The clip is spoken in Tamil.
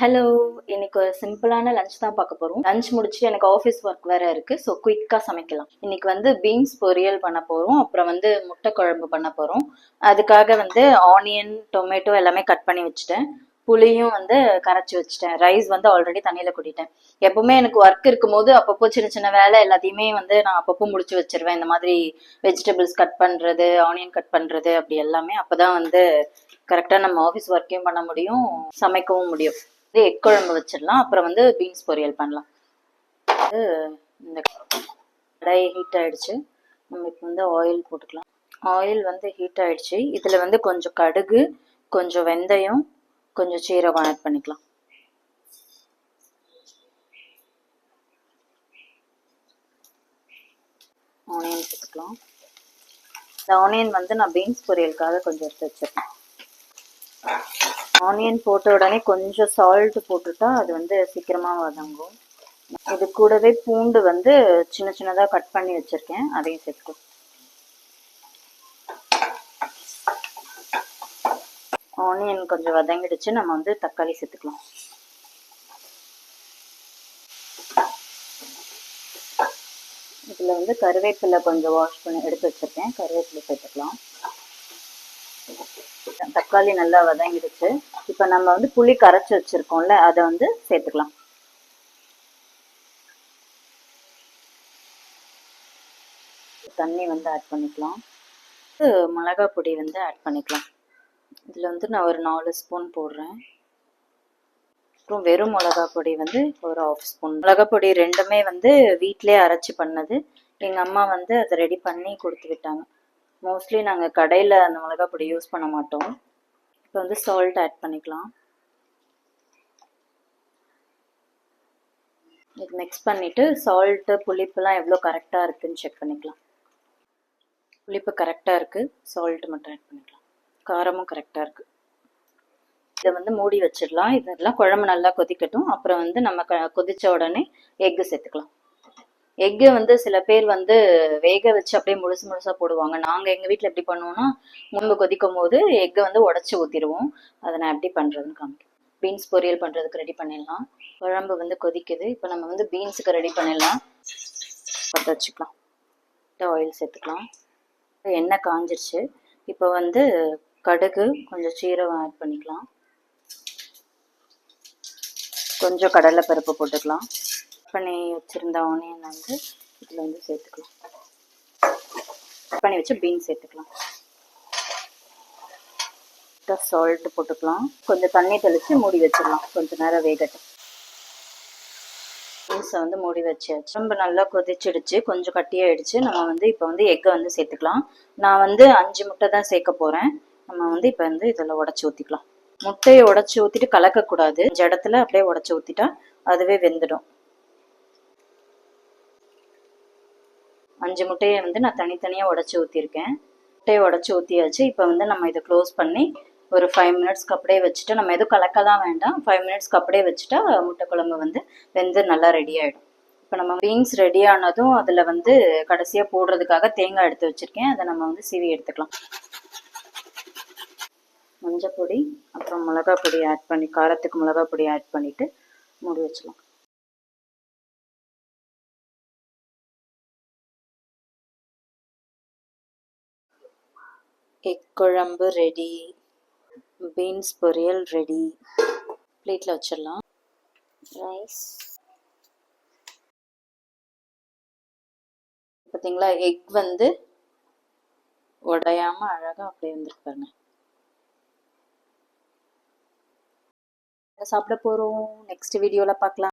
ஹலோ, இன்னைக்கு ஒரு சிம்பிளான லஞ்ச் தான் பார்க்க போறோம். லஞ்ச் முடிச்சுட்டு எனக்கு ஆஃபீஸ் ஒர்க் வேற இருக்கு. ஸோ குயிக்கா சமைக்கலாம். இன்னைக்கு வந்து பீன்ஸ் பொரியல் பண்ண போறோம். அப்புறம் வந்து முட்டை குழம்பு பண்ண போறோம். அதுக்காக வந்து ஆனியன், டொமேட்டோ எல்லாமே கட் பண்ணி வச்சுட்டேன். புளியும் வந்து கரைச்சி வச்சுட்டேன். ரைஸ் வந்து ஆல்ரெடி தண்ணியில கொட்டிட்டேன். எப்பவுமே எனக்கு ஒர்க் இருக்கும்போது அப்பப்போ சின்ன சின்ன வேலை எல்லாத்தையுமே வந்து நான் அப்பப்போ முடிச்சு வச்சிருவேன். இந்த மாதிரி வெஜிடபிள்ஸ் கட் பண்றது, ஆனியன் கட் பண்றது அப்படி எல்லாமே அப்பதான் வந்து கரெக்டா நம்ம ஆஃபீஸ் ஒர்க்கையும் பண்ண முடியும், சமைக்கவும் முடியும். எக் குழம்பு வச்சிடலாம். அப்புறம் வந்து பீன்ஸ் பொரியல் பண்ணலாம். இந்த கடாய் ஹீட் ஆயிடுச்சு. நம்ம இப்போ வந்து ஆயில் போட்டுக்கலாம். ஆயில் வந்து ஹீட் ஆயிடுச்சு. இதில் வந்து கொஞ்சம் கடுகு, கொஞ்சம் வெந்தயம், கொஞ்சம் சீரகம் ஆட் பண்ணிக்கலாம். ஆனியன் போட்டுக்கலாம். இந்த ஆனியன் வந்து நான் பீன்ஸ் பொரியலுக்காக கொஞ்சம் எடுத்து வச்சிருக்கேன். ஆனியன் போட்ட உடனே கொஞ்சம் சால்ட் போட்டுட்டா அது வந்து சீக்கிரமா வதங்கும். இது கூடவே பூண்டு வந்து சின்ன சின்னதா கட் பண்ணி வச்சிருக்கேன், அதையும் சேர்த்துக்கலாம். ஆனியன் கொஞ்சம் வதங்கிடுச்சு. நம்ம வந்து தக்காளி சேர்த்துக்கலாம். இதுல வந்து கருவேப்பிலை கொஞ்சம் வாஷ் பண்ணி எடுத்து வச்சிருக்கேன், கருவேப்பிலை சேர்த்துக்கலாம். தக்காளி நல்லா வதங்கிடுச்சு. இப்ப நம்ம வந்து புளி கரைச்சி வச்சிருக்கோம்ல, அதை வந்து சேர்த்துக்கலாம். தண்ணி வந்து ஆட் பண்ணிக்கலாம். மிளகாய் பொடி வந்து ஆட் பண்ணிக்கலாம். இதுல வந்து நான் ஒரு 4 ஸ்பூன் போடுறேன். அப்புறம் வெறும் மிளகா பொடி வந்து ஒரு 1/2 ஸ்பூன். மிளகா பொடி ரெண்டுமே வந்து வீட்டிலேயே அரைச்சி பண்ணது. எங்கள் அம்மா வந்து அதை ரெடி பண்ணி கொடுத்து விட்டாங்க. மோஸ்ட்லி நாங்கள் கடையில் அந்த மிளகா பொடி யூஸ் பண்ண மாட்டோம். இப்போ வந்து சால்ட் ஆட் பண்ணிக்கலாம். இது மிக்ஸ் பண்ணிவிட்டு சால்ட்டு புளிப்புலாம் எவ்வளோ கரெக்டாக இருக்குதுன்னு செக் பண்ணிக்கலாம். புளிப்பு கரெக்டாக இருக்குது, சால்ட்டு மட்டும் ஆட் பண்ணிக்கலாம். காரமும் கரெக்டாக இருக்குது. இதை வந்து மூடி வச்சிடலாம். இதெல்லாம் குழம்பு நல்லா கொதிக்கட்டும். அப்புறம் வந்து நம்ம கொதிச்ச உடனே எக்கு சேர்த்துக்கலாம். எக்கு வந்து சில பேர் வந்து வேக வச்சு அப்படியே முழுசு முழுசா போடுவாங்க. நாங்கள் எங்கள் வீட்டில் எப்படி பண்ணுவோம்னா, முன்பு கொதிக்கும் போது எக்கை வந்து உடச்சி ஊற்றிடுவோம். அதை நான் எப்படி பண்ணுறதுன்னு காமிக்கிறேன். பீன்ஸ் பொரியல் பண்ணுறதுக்கு ரெடி பண்ணிடலாம். குழம்பு வந்து கொதிக்குது. இப்போ நம்ம வந்து பீன்ஸுக்கு ரெடி பண்ணிடலாம். பற்ற வச்சுக்கலாம். ஆயில் சேர்த்துக்கலாம். எண்ணெய் காஞ்சிருச்சு. இப்போ வந்து கடுகு, கொஞ்சம் சீரகம் ஆட் பண்ணிக்கலாம். கொஞ்சம் கடலைப்பருப்பு போட்டுக்கலாம். பண்ணி வச்சுருந்த ஆனியன் வந்து இதில் வந்து சேர்த்துக்கலாம். பண்ணி வச்சு பீன்ஸ் சேர்த்துக்கலாம். சால்ட் போட்டுக்கலாம். கொஞ்சம் தண்ணி தெளித்து மூடி வச்சிடலாம். கொஞ்சம் நேரம் வேகட்டும். பீன்ஸை வந்து மூடி வச்சாச்சு. ரொம்ப நல்லா கொதிச்சிடுச்சு, கொஞ்சம் கட்டியாயிடுச்சு. நம்ம வந்து இப்போ வந்து எக்கை வந்து சேர்த்துக்கலாம். நான் வந்து 5 முட்டை தான் சேர்க்க போகிறேன். நம்ம வந்து இப்போ வந்து இதில் உடச்சி ஊற்றிக்கலாம். முட்டையை உடச்சி ஊற்றிட்டு கலக்கக்கூடாது. இந்த இடத்துல அப்படியே உடச்சி ஊற்றிட்டா அதுவே வெந்துடும். 5 முட்டையை வந்து நான் தனித்தனியாக உடச்சி ஊற்றிருக்கேன். முட்டையை உடச்சி ஊற்றியாச்சு. இப்போ வந்து நம்ம இதை க்ளோஸ் பண்ணி ஒரு 5 மினிட்ஸ்க்கு அப்படியே வச்சுட்டு, நம்ம எதுவும் கலக்கலாம் வேண்டாம், 5 மினிட்ஸ்க்கு அப்படியே வச்சுட்டா முட்டை குழம்பு வந்து வெந்து நல்லா ரெடி ஆகிடும். இப்போ நம்ம பீன்ஸ் ரெடி ஆனதும் அதில் வந்து கடைசியாக போடுறதுக்காக தேங்காய் எடுத்து வச்சுருக்கேன். அதை நம்ம வந்து சீவி எடுத்துக்கலாம். மஞ்சள் பொடி, அப்புறம் மிளகா பொடி ஆட் பண்ணி, காரத்துக்கு மிளகா பொடி ஆட் பண்ணிவிட்டு மூடி வச்சிடலாம். எக் குழம்பு ரெடி, பீன்ஸ் பொரியல் ரெடி. பிளேட்டில் வச்சிடலாம். ரைஸ் பார்த்தீங்களா, எக் வந்து உடையாமல் அழகாக அப்படியே வந்துருப்பாருங்க. சாப்பிட போகிறோம். நெக்ஸ்ட் வீடியோவில் பார்க்கலாம்.